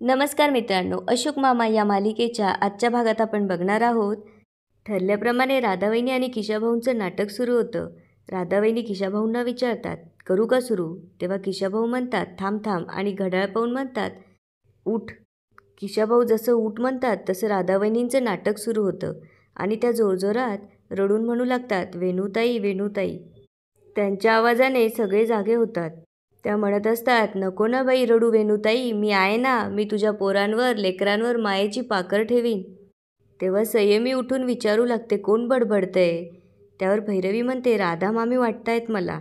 नमस्कार मित्रांनो, अशोक मामा या मालिकेच्या आजच्या भागात आपण बघणार आहोत. ठरल्याप्रमाणे राधावहिनी आणि किशाभाऊंचं नाटक सुरू होतं. राधावहिनी किशाभाऊंना विचारतात, करू का सुरू? तेव्हा किशाभाऊ म्हणतात, थांब थांब, आणि घड्याळ पाहून म्हणतात, उठ. किशाभाऊ जसं उठ म्हणतात तसं राधावहिनींचं नाटक सुरू होतं आणि त्या जोरजोरात रडून म्हणू लागतात, वेणूताई वेणूताई. त्यांच्या आवाजाने सगळे जागे होतात. त्या म्हणत असतात, नको ना बाई रडू वेणूताई, मी आहे ना, मी तुझ्या पोरांवर लेकरांवर मायेची पाकर ठेवीन. तेव्हा संयमी उठून विचारू लागते, कोण बडबडतंय? त्यावर भैरवी म्हणते, राधा मामी वाटतायत मला.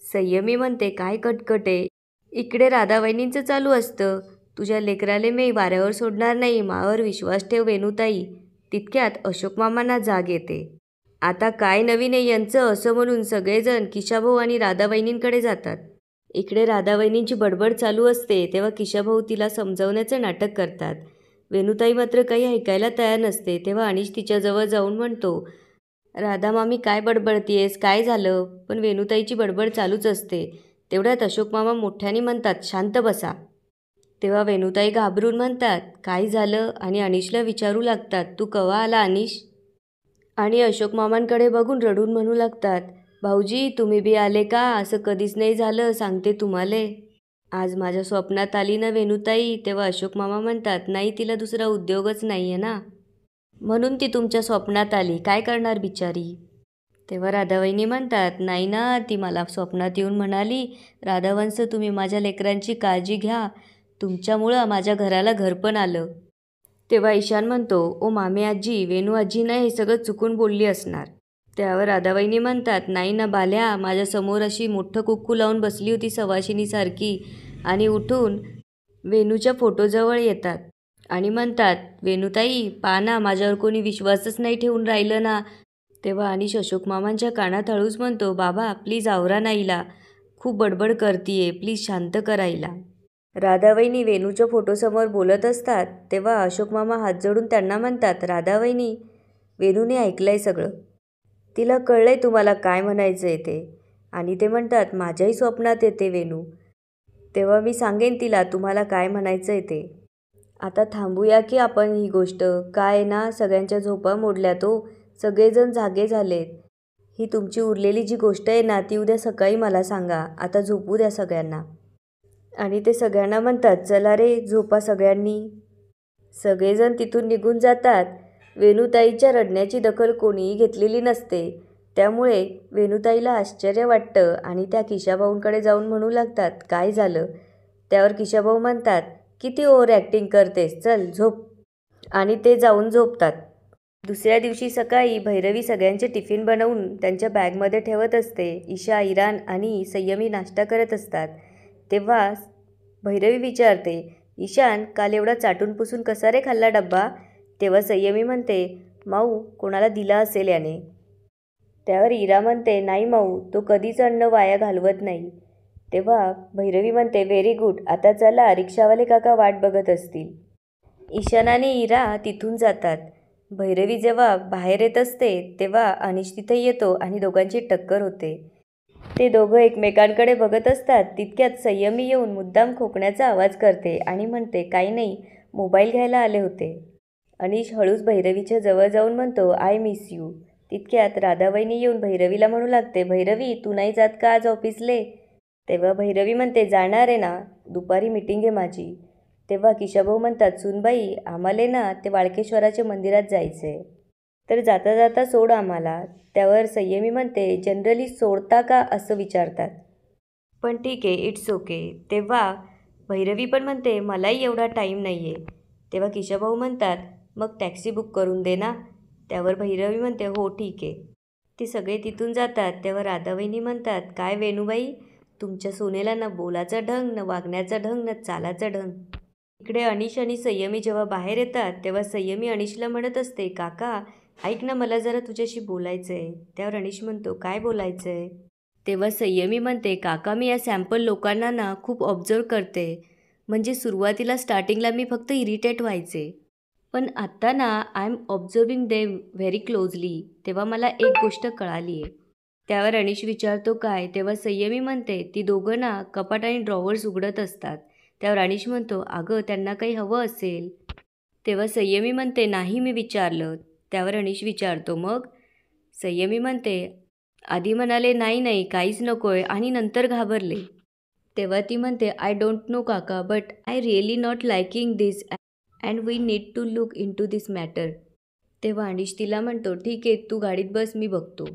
संयमी म्हणते, काय कटकट आहे? इकडे राधावहिनींचं चालू असतं, तुझ्या लेकराले मी वाऱ्यावर सोडणार नाही, मावर विश्वास ठेव वेणूताई. तितक्यात अशोक मामांना जाग येते. आता काय नवीन आहे यांचं, असं म्हणून सगळेजण किशाभाऊ आणि राधावहिनींकडे जातात. इकडे राधावहिनींची बडबड चालू असते तेव्हा किशाभाऊ तिला समजवण्याचं नाटक करतात. वेणूताई मात्र काही ऐकायला तयार नसते. तेव्हा अनिश तिच्याजवळ जाऊन म्हणतो, राधा मामी काय बडबडतीयेस, काय झालं? पण वेणूताईची बडबड चालूच असते. तेवढ्यात अशोक मामा मोठ्याने म्हणतात, शांत बसा. तेव्हा वेणूताई घाबरून म्हणतात, काय झालं? आणि अनिशला विचारू लागतात, तू कवा आला अनिश? आणि अशोक मामांकडे बघून रडून म्हणू लागतात, भाऊजी तुम्ही बी आले का? असं कधीच नाही झालं, सांगते तुम्हाले. आज माझ्या स्वप्नात आली ना वेणूताई. तेव्हा अशोक मामा म्हणतात, नाही, तिला दुसरा उद्योगच नाही आहे ना, म्हणून ती तुमच्या स्वप्नात आली, काय करणार बिचारी. तेव्हा राधावहिनी म्हणतात, नाही ना, ती मला स्वप्नात येऊन म्हणाली, राधावंश तुम्ही माझ्या लेकरांची काळजी घ्या, तुमच्यामुळं माझ्या घराला घर पण आलं. तेव्हा ईशान म्हणतो, ओ मामी आजी, वेणू आजी नाही, हे सगळं चुकून बोलली असणार. त्यावर राधावहिनी म्हणतात, नाही ना बाल्या, माझ्यासमोर अशी मोठं कुक्कू लावून बसली होती सवाशिनीसारखी, आणि उठून वेणूच्या फोटोजवळ येतात आणि म्हणतात, वेणूताई पहा ना, माझ्यावर कोणी विश्वासच नाही ठेवून राहिलं ना. तेव्हा अनिश अशोक मामांच्या कानात हळूच म्हणतो, बाबा प्लीज आवरा नाहीला, खूप बडबड करतीये, प्लीज शांत करायला. राधावहिनी वेणूच्या फोटोसमोर बोलत असतात तेव्हा अशोक मामा हात जोडून त्यांना म्हणतात, राधावहिनी, वेणूने ऐकलंय सगळं, तिला कळलंय तुम्हाला काय म्हणायचं आहे ते. आणि ते म्हणतात, माझ्याही स्वप्नात येते वेणू, तेव्हा मी सांगेन तिला तुम्हाला काय म्हणायचं आहे ते. आता थांबूया की आपण ही गोष्ट, काय ना, सगळ्यांच्या झोपा मोडल्या तो, सगळेजण जागे झालेत. ही तुमची उरलेली जी गोष्ट आहे ना, ती उद्या सकाळी मला सांगा, आता झोपू द्या सगळ्यांना. आणि ते सगळ्यांना म्हणतात, चला रे झोपा सगळ्यांनी. सगळेजण तिथून निघून जातात. वेणूताईच्या रडण्याची दखल कोणीही घेतलेली नसते. त्यामुळे वेणूताईला आश्चर्य वाटतं आणि त्या किशाभाऊंकडे जाऊन म्हणू लागतात, काय झालं? त्यावर किशाभाऊ म्हणतात, किती ओव्हर ॲक्टिंग करतेस, चल झोप. आणि ते जाऊन झोपतात. दुसऱ्या दिवशी सकाळी भैरवी सगळ्यांचे टिफिन बनवून त्यांच्या बॅगमध्ये ठेवत असते. ईशा, इरान आणि संयमी नाश्ता करत असतात. तेव्हा भैरवी विचारते, ईशान, काल एवढा चाटून पुसून कसा रे खाल्ला डब्बा? तेव्हा संयमी म्हणते, माऊ कोणाला दिला असेल याने. त्यावर इरा म्हणते, नाही माऊ, तो कधीच अन्न वाया घालवत नाही. तेव्हा भैरवी म्हणते, व्हेरी गुड, आता चला, रिक्षावाले काका वाट बघत असतील. ईशान आणि इरा तिथून जातात. भैरवी जेव्हा बाहेर येत असते तेव्हा अनिश तिथे येतो आणि दोघांची टक्कर होते. ते दोघं एकमेकांकडे बघत असतात. तितक्यात संयमी येऊन मुद्दाम खोकण्याचा आवाज करते आणि म्हणते, काही नाही, मोबाईल घ्यायला आले होते. अनिश हळूच भैरवीच्या जवळ जाऊन म्हणतो, आय मिस यू. तितक्यात राधावहिनी येऊन भैरवीला म्हणू लागते, भैरवी तू नाही जात का आज ऑफिसले? तेव्हा भैरवी म्हणते, जाणार आहे ना, दुपारी मीटिंग आहे माझी. तेव्हा किशाभाऊ म्हणतात, सुनबाई, आम्हाला ना ते वाळकेश्वराच्या मंदिरात जायचं आहे, तर जाता जाता सोड आम्हाला. त्यावर संयमी म्हणते, जनरली सोडता का असं विचारतात, पण ठीक आहे, इट्स ओके. तेव्हा भैरवी पण म्हणते, मलाही एवढा टाईम नाही आहे. तेव्हा किशाभाऊ म्हणतात, मग टॅक्सी बुक करून दे ना. त्यावर भैरवी म्हणते, हो ठीक आहे. ते सगळे तिथून जातात. तेव्हा राधावहिनी म्हणतात, काय वेणूबाई, तुमच्या सोनेला ना बोलाचा ढंग, न वागण्याचा ढंग, न चालाचा ढंग. इकडे अनिश आणि संयमी जेव्हा बाहेर येतात तेव्हा संयमी अनिशला म्हणत असते, काका ऐक ना, मला जरा तुझ्याशी बोलायचं आहे. त्यावर अनिश म्हणतो, काय बोलायचं आहे? तेव्हा संयमी म्हणते, काका मी या सॅम्पल लोकांना ना खूप ऑब्झर्व करते. म्हणजे सुरुवातीला स्टार्टिंगला मी फक्त इरिटेट व्हायचे, पण आत्ता ना I am observing them very closely. तेव्हा मला एक गोष्ट कळाली आहे. त्यावर अनिश विचारतो, काय? तेव्हा संयमी म्हणते, ती दोघं ना कपाट आणि ड्रॉवर्स उघडत असतात. त्यावर अनिश म्हणतो, अगं त्यांना काही हवं असेल. तेव्हा संयमी म्हणते, नाही मी विचारलं. त्यावर अनिश विचारतो, मग? संयमी म्हणते, आधी म्हणाले नाही नाही काहीच नकोय आणि नंतर घाबरले. तेव्हा ती म्हणते, आय डोंट नो काका, but I really not liking this and we need to look into this matter. तेव्हा अनिश तिला म्हणतो, ठीक आहे तू गाडीत बस, मी बघतो.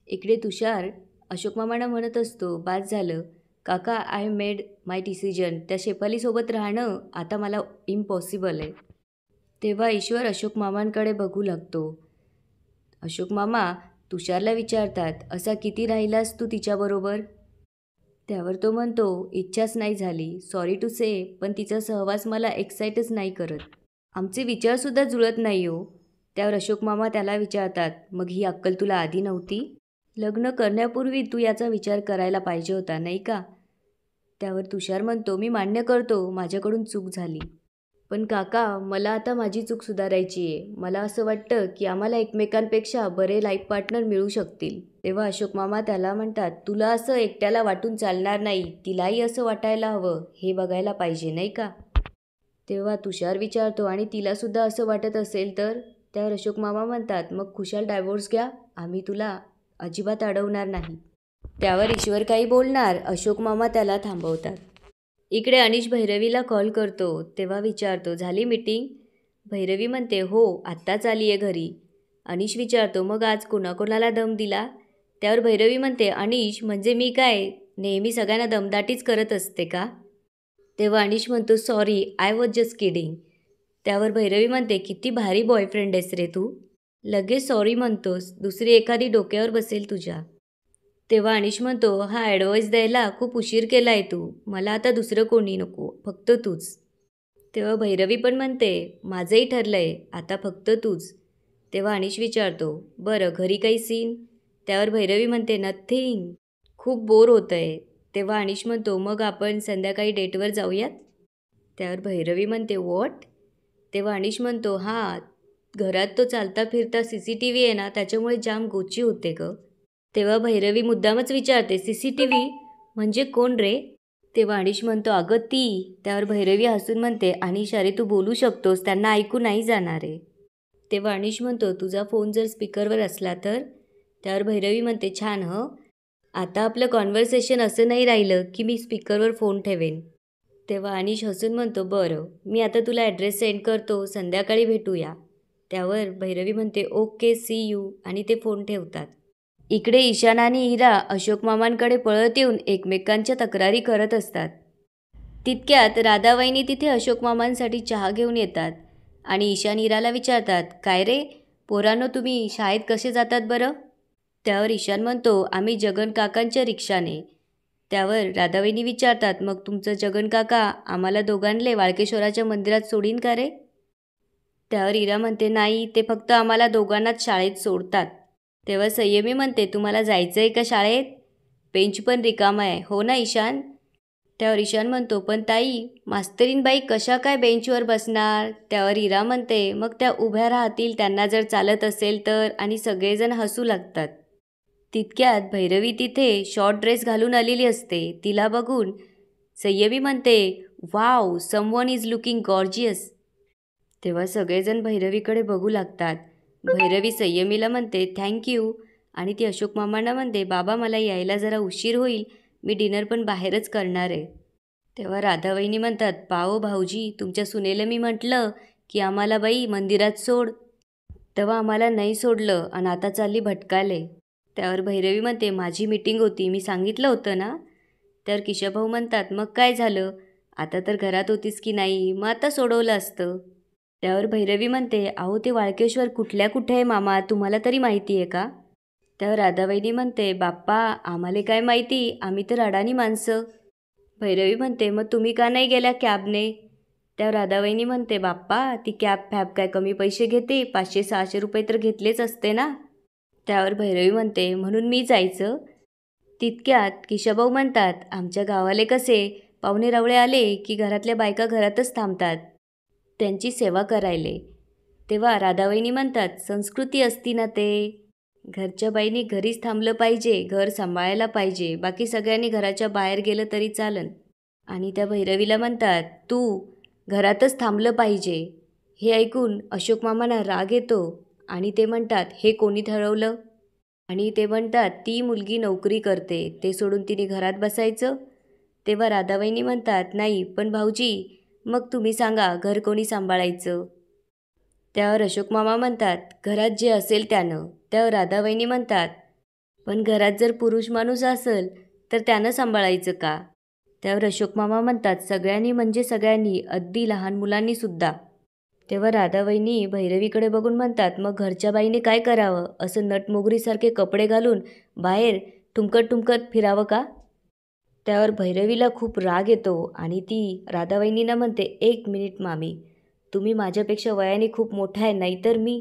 इकडे तुषार अशोक मामांना म्हणत असतो, बास झालं काका, आय मेड माय डिसिजन. त्या शेफालीसोबत राहणं आता मला इम्पॉसिबल आहे. तेव्हा ईश्वर अशोक मामांकडे बघू लागतो. अशोक मामा तुषारला विचारतात, असा किती राहिलास तू तिच्याबरोबर? त्यावर तो म्हणतो, इच्छाच नाही झाली, सॉरी टू से, पण तिचा सहवास मला एक्साईटच नाही करत. आमचे विचारसुद्धा जुळत नाही हो. त्यावर अशोक मामा त्याला विचारतात, मग ही अक्कल तुला आधी नव्हती? लग्न करण्यापूर्वी तू याचा विचार करायला पाहिजे होता नाही का? त्यावर तुषार म्हणतो, मी मान्य करतो माझ्याकडून चूक झाली, पण काका मला आता माझी चूक सुधारायची आहे. मला असं वाटतं की आम्हाला एकमेकांपेक्षा बरे लाईफ पार्टनर मिळू शकतील. तेव्हा अशोक मामा त्याला म्हणतात, तुला असं एकट्याला वाटून चालणार नाही, तिलाही असं वाटायला हवं, हे बघायला पाहिजे नाही का? तेव्हा तुषार विचारतो, आणि तिलासुद्धा असं वाटत असेल तर? त्यावर अशोक मामा म्हणतात, मग खुशाल डायव्होर्स घ्या, आम्ही तुला अजिबात अडवणार नाही. त्यावर ईश्वर काही बोलणार, अशोक मामा त्याला थांबवतात. इकडे अनिश भैरवीला कॉल करतो. तेव्हा विचारतो, झाली मीटिंग? भैरवी म्हणते, हो आत्ताच आली आहे घरी. अनिश विचारतो, मग आज कोणाकोणाला दम दिला? त्यावर भैरवी म्हणते, अनिश म्हणजे मी काय नेहमी सगळ्यांना दमदाटीच करत असते का? तेव्हा अनिश म्हणतो, sorry I was just kidding. त्यावर भैरवी म्हणते, किती भारी बॉयफ्रेंड आहेस रे तू, लगेच सॉरी म्हणतोस, दुसरी एखादी डोक्यावर बसेल तुझ्या. तेव्हा अनिश म्हणतो, हा ॲडवाईस द्यायला खूप उशीर केला आहे तू, मला आता दुसरं कोणी नको, फक्त तूच. तेव्हा भैरवी पण म्हणते, माझंही ठरलं आहे, आता फक्त तूच. तेव्हा अनिश विचारतो, बरं घरी काही सीन? त्यावर भैरवी म्हणते, नथिंग, खूप बोर होतं आहे. तेव्हा अनिश म्हणतो, मग आपण संध्याकाळी डेटवर जाऊयात? त्यावर भैरवी म्हणते, व्हॉट? तेव्हा अनिश म्हणतो, हां घरात तो चालता फिरता CCTV आहे ना, त्याच्यामुळे जाम गोची होते गं. तेव्हा भैरवी मुद्दामच विचारते, CCTV म्हणजे कोण रे? तेव्हा अनिश म्हणतो, अगं ती. त्यावर भैरवी हसून म्हणते, अनिश अरे तू बोलू शकतोस, त्यांना ऐकू नाही जाणार आहे. तेव्हा अनिश म्हणतो, तुझा फोन जर स्पीकरवर असला तर? त्यावर भैरवी म्हणते, छान हं, आता आपलं कॉन्व्हर्सेशन असं नाही राहिलं की मी स्पीकरवर फोन ठेवेन. तेव्हा अनिश हसून म्हणतो, बरं मी आता तुला ॲड्रेस सेंड करतो, संध्याकाळी भेटूया. त्यावर भैरवी म्हणते, ओके सी यू, आणि ते फोन ठेवतात. इकडे ईशान आणि इरा अशोक मामांकडे पळत येऊन एकमेकांच्या तक्रारी करत असतात. तितक्यात राधाबाईंनी तिथे अशोक मामांसाठी चहा घेऊन येतात आणि ईशान इराला विचारतात, काय रे पोरांनो, तुम्ही शाळेत कसे जातात बरं? त्यावर ईशान म्हणतो, आम्ही जगन काकांच्या रिक्षाने. त्यावर राधाबाईंनी विचारतात, मग तुमचं जगन काका आम्हाला दोघांले वाळकेश्वराच्या मंदिरात सोडीन का रे? त्यावर इरा म्हणते, नाही ते फक्त आम्हाला दोघांनाच शाळेत सोडतात. तेव्हा संयमी म्हणते, तुम्हाला जायचं आहे का शाळेत? बेंच पण रिकामा आहे, हो ना ईशान? त्यावर ईशान म्हणतो, पण ताई मास्तरीनबाई कशा काय बेंचवर बसणार? त्यावर इरा म्हणते, मग त्या उभ्या राहतील त्यांना जर चालत असेल तर, आणि सगळेजण हसू लागतात. तितक्यात भैरवी तिथे शॉर्ट ड्रेस घालून आलेली असते. तिला बघून संयमी म्हणते, wow someone is looking gorgeous. तेव्हा सगळेजण भैरवीकडे बघू लागतात. भैरवी संयमीला म्हणते, थँक्यू, आणि ती अशोक मामांना म्हणते, बाबा मला यायला जरा उशीर होईल, मी डिनर पण बाहेरच करणार आहे. तेव्हा राधाबाईंनी म्हणतात, पाहो भाऊजी, तुमच्या सुनेला मी म्हटलं की आम्हाला बाई मंदिरात सोड, तेव्हा आम्हाला नाही सोडलं आणि आता चालली भटकाले. त्यावर भैरवी म्हणते, माझी मीटिंग होती, मी सांगितलं होतं ना? त्यावर किशोरभाऊ म्हणतात, मग काय झालं, आता तर घरात होतीस की नाही, मग आता सोडवलं असतं. त्यावर भैरवी म्हणते, अहो ते वाळकेश्वर कुठल्या कुठे आहे मामा, तुम्हाला तरी माहिती आहे का? त्यावर राधाबाईंनी म्हणते, बाप्पा आम्हाला काय माहिती, आम्ही तर अडाणी माणसं. भैरवी म्हणते, मग तुम्ही का नाही गेल्या कॅबने? त्यावर राधाबाईंनी म्हणते, बाप्पा ती कॅब फॅब काय कमी पैसे घेते, 500-600 रुपये तर घेतलेच असते ना. त्यावर भैरवी म्हणते, म्हणून मी जायचं? तितक्यात किशोरभाऊ म्हणतात, आमच्या गावाले कसे पाहुणे रावळे आले की घरातल्या बायका घरातच थांबतात त्यांची सेवा करायले. तेव्हा राधाबाईंनी म्हणतात, संस्कृती असती ना ते, घरच्या बाईंनी घरीच थांबलं पाहिजे, घर सांभाळायला पाहिजे, बाकी सगळ्यांनी घराच्या बाहेर गेलं तरी चालन. आणि त्या भैरवीला म्हणतात, तू घरातच थांबलं पाहिजे. हे ऐकून अशोक मामांना राग येतो आणि ते म्हणतात, हे कोणी ठरवलं? आणि ते म्हणतात, ती मुलगी नोकरी करते, ते सोडून तिने घरात बसायचं. तेव्हा राधाबाईंनी म्हणतात, नाही पण भाऊजी, मग तुम्ही सांगा घर कोणी सांभाळायचं? त्यावर अशोक मामा म्हणतात, घरात जे असेल त्यानं. त्यावर राधाबाईंनी म्हणतात, पण घरात जर पुरुष माणूस असेल तर त्यानं सांभाळायचं का? त्यावर अशोक मामा म्हणतात, सगळ्यांनी म्हणजे सगळ्यांनी, अगदी लहान मुलांनी सुद्धा. तेव्हा राधाबाईंनी भैरवीकडे बघून म्हणतात, मग घरच्या बाईने काय करावं? असं नटमोगरीसारखे कपडे घालून बाहेर ठुमकत ठुमकत फिरावं का? त्यावर भैरवीला खूप राग येतो आणि ती राधाबाईंनीना म्हणते, एक मिनिट मामी, तुम्ही माझ्यापेक्षा वयाने खूप मोठा आहे, नाहीतर मी.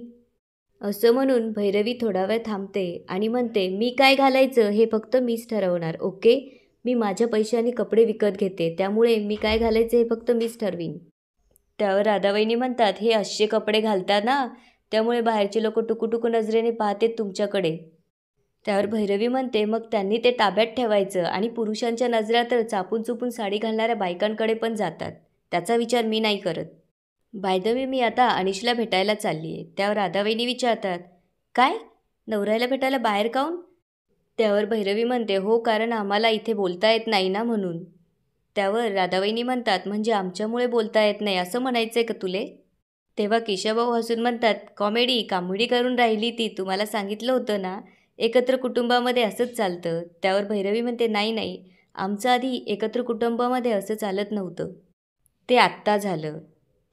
असं म्हणून भैरवी थोडा वेळ थांबते आणि म्हणते, मी काय घालायचं हे फक्त मीच ठरवणार, ओके? मी माझ्या पैशाने कपडे विकत घेते, त्यामुळे मी काय घालायचं हे फक्त मीच ठरवीन. त्यावर राधाबाईंनी म्हणतात, हे असे कपडे घालता ना, त्यामुळे बाहेरचे लोक टुकूटुकू नजरेने पाहतेत तुमच्याकडे. त्यावर भैरवी म्हणते, मग त्यांनी ते ताब्यात ठेवायचं आणि पुरुषांच्या नजरा तर चापून चुपून साडी घालणाऱ्या बायकांकडे पण जातात. त्याचा विचार मी नाही करत. बाय द वे, मी आता अनिशला भेटायला चालली आहे. त्यावर राधाबाईंनी विचारतात, काय? नवऱ्याला भेटायला बाहेर काऊन? त्यावर भैरवी म्हणते, हो, कारण आम्हाला इथे बोलता येत नाही ना म्हणून. त्यावर राधाबाईंनी म्हणतात, म्हणजे आमच्यामुळे बोलता येत नाही असं म्हणायचं आहे का तुले? तेव्हा केशवभाऊ हसून म्हणतात, कामेडी करून राहिली ती, तुम्हाला सांगितलं होतं ना, एकत्र कुटुंबामध्ये असंच चालतं. त्यावर भैरवी म्हणते, नाही नाही, आमचं आधी एकत्र कुटुंबामध्ये असं चालत नव्हतं, ते आत्ता झालं.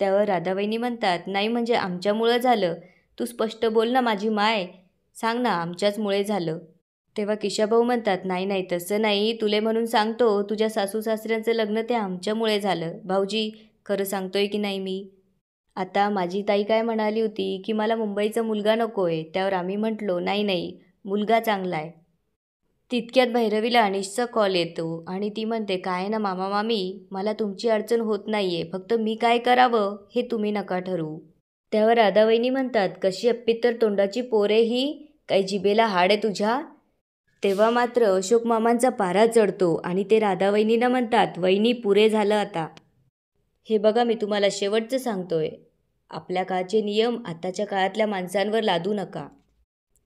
त्यावर राधाबाईंनी म्हणतात, नाही म्हणजे आमच्यामुळं झालं? तू स्पष्ट बोल ना माझी माय, सांग ना, आमच्याचमुळे झालं. तेव्हा केशवभाऊ म्हणतात, नाही नाही, तसं नाही, तुले म्हणून सांगतो, तुझ्या सासू सासऱ्यांचं लग्न ते आमच्यामुळे झालं. भाऊजी, खरं सांगतोय की नाही मी? आता माझी ताई काय म्हणाली होती की मला मुंबईचा मुलगा नको आहे. त्यावर आम्ही म्हटलो, नाही नाही, मुलगा चांगला आहे. तितक्यात भैरवीला अनिशचा कॉल येतो आणि ती म्हणते, काय ना मामा मामी, मला तुमची अडचण होत नाही आहे, फक्त मी काय करावं हे तुम्ही नका ठरवू. त्यावर राधावहिनी म्हणतात, कशी अप्पित्तर तोंडाची पोरे ही, काही जिभेला हाड आहे तुझ्या? तेव्हा मात्र अशोक मामांचा पारा चढतो आणि ते राधावहिनीला म्हणतात, वहिनी पुरे झालं आता. हे बघा, मी तुम्हाला शेवटचं सांगतोय, आपल्या काळचे नियम आताच्या काळातल्या माणसांवर लादू नका.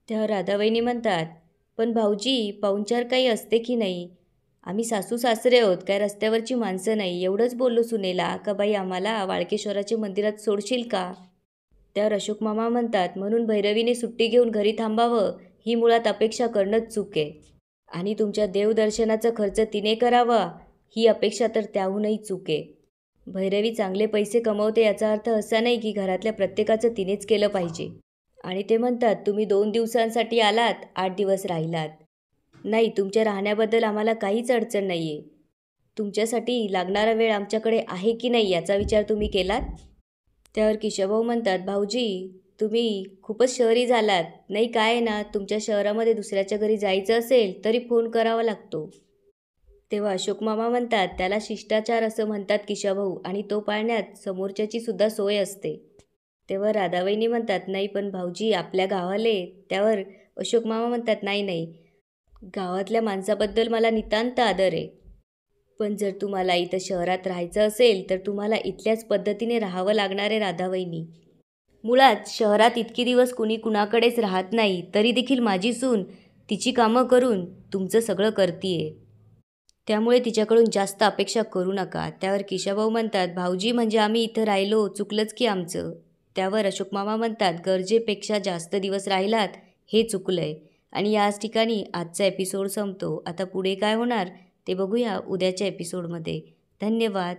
तेव्हा राधाबाईंनी म्हणतात, पण भाऊजी, पाहुणचार काही असते की नाही? आम्ही सासू सासरे आहोत, काय रस्त्यावरची माणसं नाही. एवढंच बोललो सुनेला का बाई, आम्हाला वाळकेश्वराच्या मंदिरात सोडशील का? त्यावर अशोक मामा म्हणतात, म्हणून भैरवीने सुट्टी घेऊन घरी थांबावं ही मुळात अपेक्षा करणंच चूक आहे. आणि तुमच्या देवदर्शनाचा खर्च तिने करावा ही अपेक्षा तर त्याहूनही चूक आहे. भैरवी चांगले पैसे कमवते याचा अर्थ असा नाही की घरातल्या प्रत्येकाचं तिनेच केलं पाहिजे. आणि ते म्हणतात, तुम्ही 2 दिवसांसाठी आलात, 8 दिवस राहिलात. नाही, तुमच्या राहण्याबद्दल आम्हाला काहीच अडचण नाही आहे. तुमच्यासाठी लागणारा वेळ आमच्याकडे आहे की नाही याचा विचार तुम्ही केलात? त्यावर केशवभाऊ म्हणतात, भाऊजी, तुम्ही खूपच शहरी झालात. नाही, काय आहे ना, तुमच्या शहरामध्ये दुसऱ्याच्या घरी जायचं असेल तरी फोन करावा लागतो. तेव्हा अशोक मामा म्हणतात, त्याला शिष्टाचार असं म्हणतात केशवभाऊ, आणि तो पाळण्यात समोरच्याची सुद्धा सोय असते. तेव्हा राधाबाईंनी म्हणतात, नाही पण भाऊजी, आपल्या गावाले. त्यावर अशोक मामा म्हणतात, नाही नाही, गावातल्या माणसाबद्दल मला नितांत आदर आहे, पण जर तुम्हाला इथं शहरात राहायचं असेल तर तुम्हाला इथल्याच पद्धतीने राहावं लागणार आहे राधाबाईंनी. मुळात शहरात इतकी दिवस कुणी कुणाकडेच राहत नाही, तरी देखील माझी सून तिची कामं करून तुमचं सगळं करतीये, त्यामुळे तिच्याकडून जास्त अपेक्षा करू नका. त्यावर केशवभाऊ म्हणतात, भाऊजी, म्हणजे आम्ही इथं राहिलो, चुकलंच की आमचं? त्यावर अशोक मामा म्हणतात, गरजेपेक्षा जास्त दिवस राहिलात हे चुकलंय. आणि याच ठिकाणी आजचा एपिसोड संपतो. आता पुढे काय होणार ते बघूया उद्याच्या एपिसोडमध्ये. धन्यवाद.